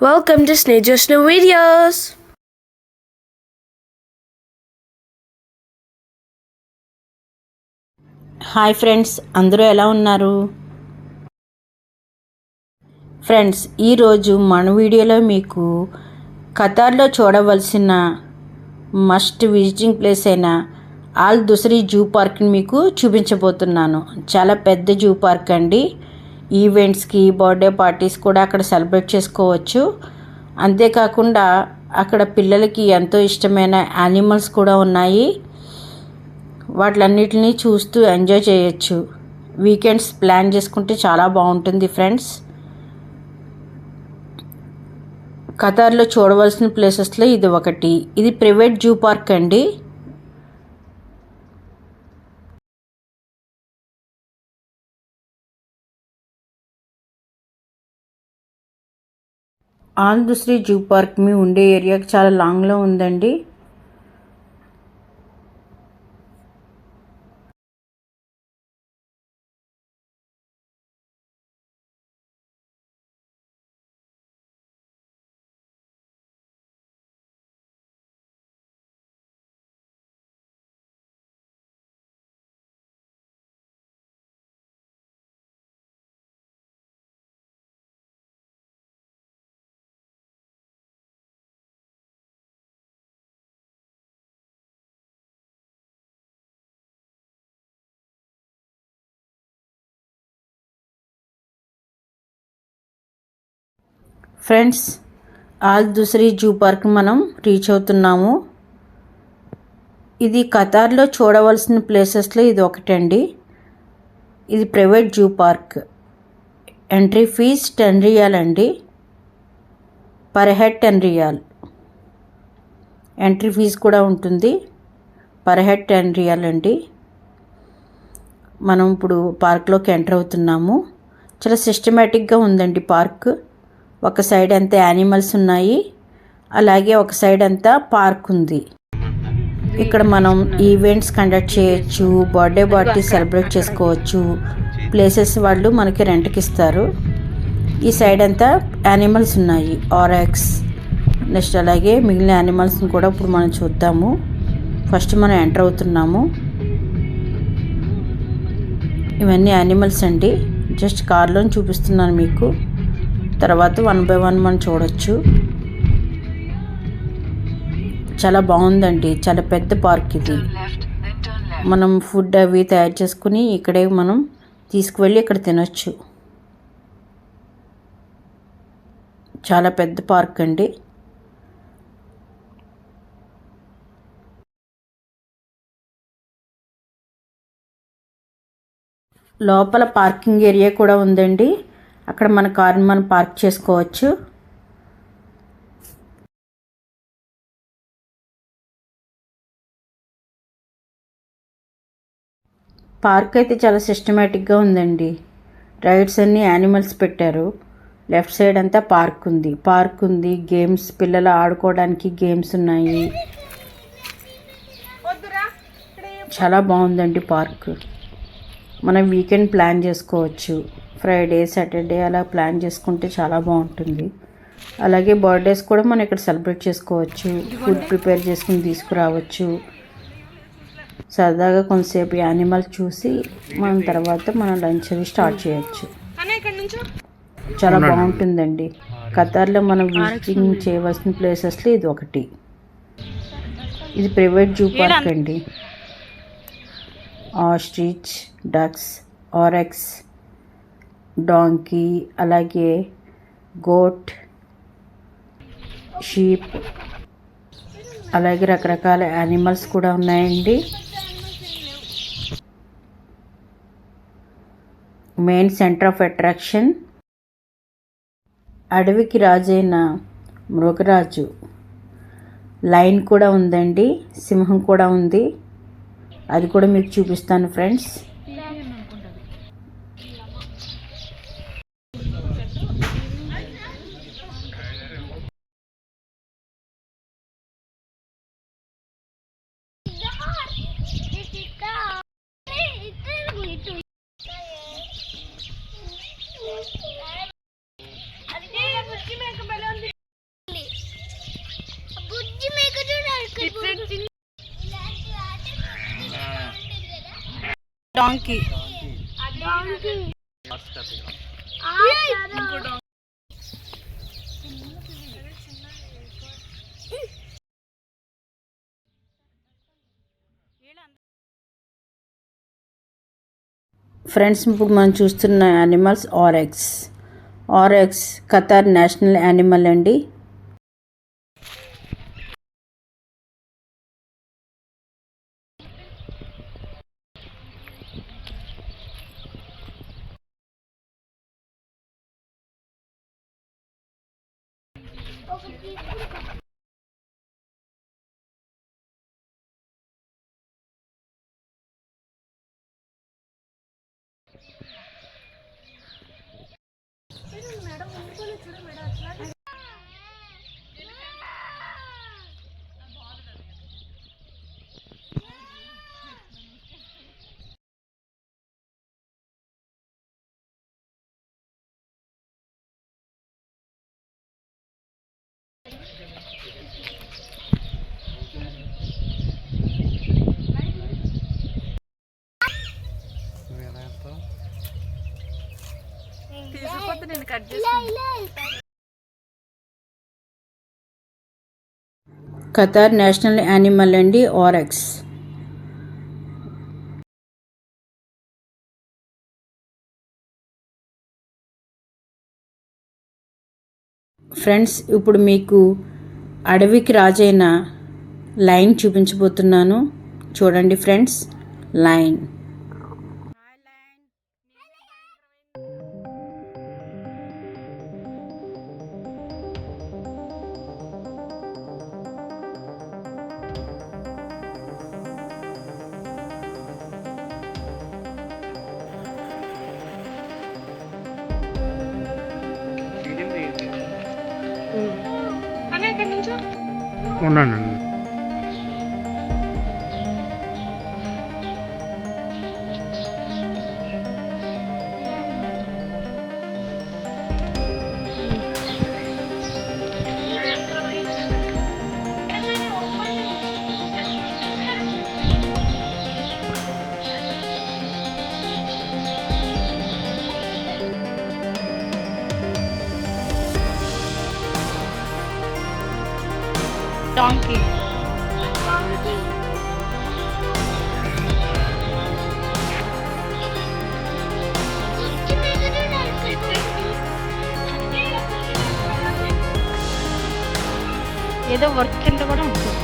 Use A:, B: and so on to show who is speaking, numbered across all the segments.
A: Welcome to Sneha's New Videos.
B: Hi friends, అందరూ ఎలా ఉన్నారు? ఫ్రెండ్స్, ఈరోజు మన వీడియోలో మీకు ఖతార్లో చూడవలసిన మస్ట్ విజిటింగ్ ప్లేస్ అయిన ఆల్ దుసరీ జూ పార్క్ని మీకు చూపించబోతున్నాను. చాలా పెద్ద జూ పార్క్ అండి. ఈవెంట్స్కి, బర్త్డే పార్టీస్ కూడా అక్కడ సెలబ్రేట్ చేసుకోవచ్చు. అంతేకాకుండా అక్కడ పిల్లలకి ఎంతో ఇష్టమైన యానిమల్స్ కూడా ఉన్నాయి. వాటిలన్నిటిని చూస్తూ ఎంజాయ్ చేయొచ్చు. వీకెండ్స్ ప్లాన్ చేసుకుంటే చాలా బాగుంటుంది ఫ్రెండ్స్. ఖతార్లో చూడవలసిన ప్లేసెస్లో ఇది ఒకటి. ఇది ప్రైవేట్ జూ పార్క్ అండి. ఆల్ దుసరీ జూ పార్క్ మీ ఉండే ఏరియాకి చాలా లాంగ్లో ఉందండి. Friends, Al Dosari zoo park మనం రీచ్ అవుతున్నాము. ఇది ఖతార్లో చూడవలసిన ప్లేసెస్లో ఇది ఒకటండి. ఇది private zoo park. Entry fee 10 riyal అండి. Per head 10 riyal. Entry fee కూడా ఉంటుంది. పర్ హెడ్ 10 రియాల్ అండి. మనం ఇప్పుడు పార్క్లోకి ఎంటర్ అవుతున్నాము. చాలా సిస్టమేటిక్గా ఉందండి పార్క్. ఒక సైడ్ అంతా యానిమల్స్ ఉన్నాయి, అలాగే ఒక సైడ్ అంతా పార్క్ ఉంది. ఇక్కడ మనం ఈవెంట్స్ కండక్ట్ చేయొచ్చు, బర్త్డే పార్టీ సెలబ్రేట్ చేసుకోవచ్చు. ప్లేసెస్ వాళ్ళు మనకి రెంట్కి ఇస్తారు. ఈ సైడ్ అంతా యానిమల్స్ ఉన్నాయి, ఆర్ఎక్స్, నెక్స్ట్ అలాగే మిగిలిన యానిమల్స్ని కూడా ఇప్పుడు మనం చూద్దాము. ఫస్ట్ మనం ఎంటర్ అవుతున్నాము. ఇవన్నీ యానిమల్స్ అండి. జస్ట్ కార్లో చూపిస్తున్నాను మీకు. తర్వాత 1 బై 1 మనం చూడొచ్చు. చాలా బాగుందండి. చాలా పెద్ద పార్క్ ఇది. మనం ఫుడ్ అవి తయారు చేసుకుని ఇక్కడే మనం తీసుకువెళ్ళి ఇక్కడ తినొచ్చు. చాలా పెద్ద పార్క్ అండి. లోపల పార్కింగ్ ఏరియా కూడా ఉందండి. అక్కడ మన కార్ని మనం పార్క్ చేసుకోవచ్చు. పార్క్ అయితే చాలా సిస్టమేటిక్గా ఉందండి. రైడ్స్ అన్నీ యానిమల్స్ పెట్టారు. లెఫ్ట్ సైడ్ అంతా పార్క్ ఉంది. గేమ్స్, పిల్లలు ఆడుకోవడానికి గేమ్స్ ఉన్నాయి. చాలా బాగుందండి పార్క్. మనం వీకెండ్ ప్లాన్ చేసుకోవచ్చు. ఫ్రైడే, సాటర్డే అలా ప్లాన్ చేసుకుంటే చాలా బాగుంటుంది. అలాగే బర్త్డేస్ కూడా మనం ఇక్కడ సెలబ్రేట్ చేసుకోవచ్చు. ఫుడ్ ప్రిపేర్ చేసుకుని తీసుకురావచ్చు. సరదాగా కొంతసేపు యానిమల్ చూసి మనం తర్వాత మనం లంచ్ అవి స్టార్ట్ చేయొచ్చు. చాలా బాగుంటుందండి. ఖతార్లో మనం విజిటింగ్ చేయవలసిన ప్లేసెస్లో ఇది ఒకటి. ఇది ప్రైవేట్ జూ పార్క్ అండి. ఆస్ట్రిచ్, డక్స్, ఆరెక్స్, డాంకీ, అలాగే గోట్, షీప్, అలాగే రకరకాల యానిమల్స్ కూడా ఉన్నాయండి. మెయిన్ సెంటర్ ఆఫ్ అట్రాక్షన్ అడవికి రాజైన మృగరాజు లైన్ కూడా ఉందండి. సింహం కూడా ఉంది. అది కూడా మీకు చూపిస్తాను ఫ్రెండ్స్.
C: డాంకీ
B: ఫ్రెండ్స్, ఇప్పుడు మనం చూస్తున్న animals RX Qatar national animal అండి. ఖతార్ నేషనల్ యానిమల్ అండి ఆరెక్స్. ఫ్రెండ్స్, ఇప్పుడు మీకు అడవికి రాజైన లయన్ చూపించబోతున్నాను. చూడండి ఫ్రెండ్స్, లయన్.
D: ఉన్నానండి.
C: డాంకీ ఏదో వర్క్ కింద కూడా ఉంటుంది.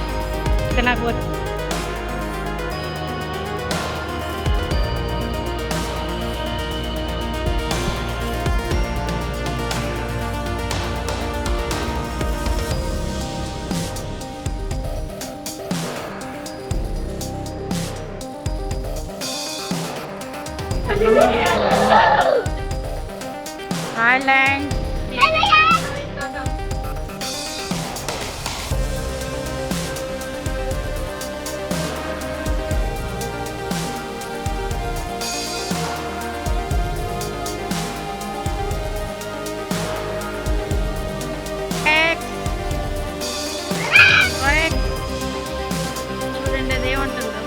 C: ఇది నాకు వర్క్. Thailand. చూడండి అదేమంటుందో.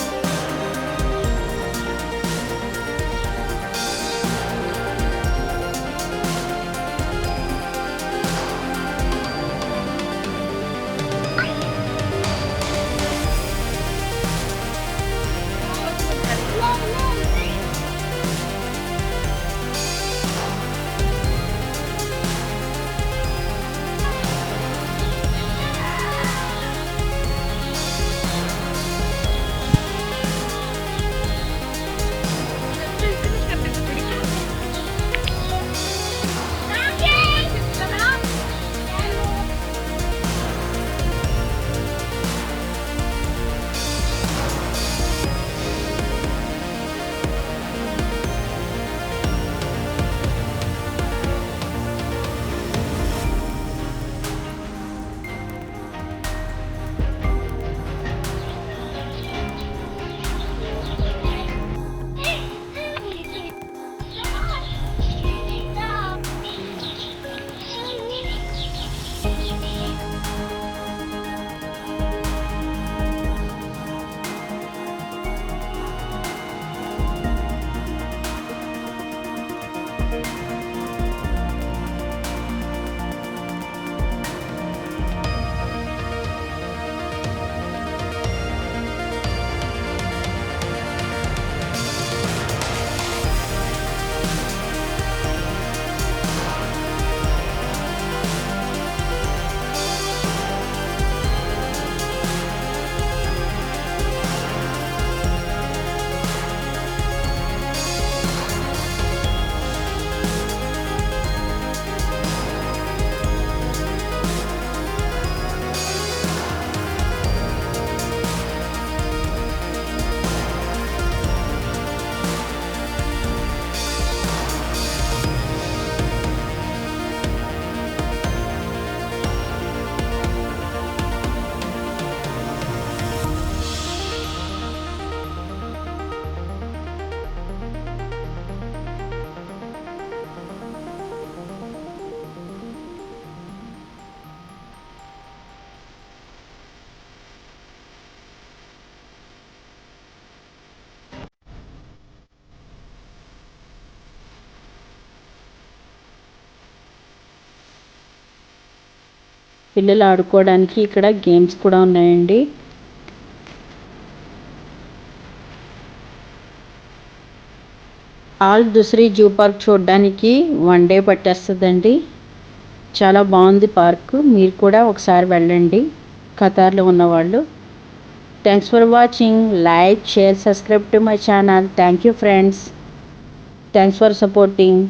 B: పిల్లలు ఆడుకోవడానికి ఇక్కడ గేమ్స్ కూడా ఉన్నాయండి. ఆల్ దుసరి జూ పార్క్ చూడడానికి 1 డే పట్టేస్తుందండి. చాలా బాగుంది పార్కు. మీరు కూడా ఒకసారి వెళ్ళండి ఖతార్లో ఉన్నవాళ్ళు. Thanks for watching. Like, share, subscribe to my channel. Thank you friends. Thanks for supporting.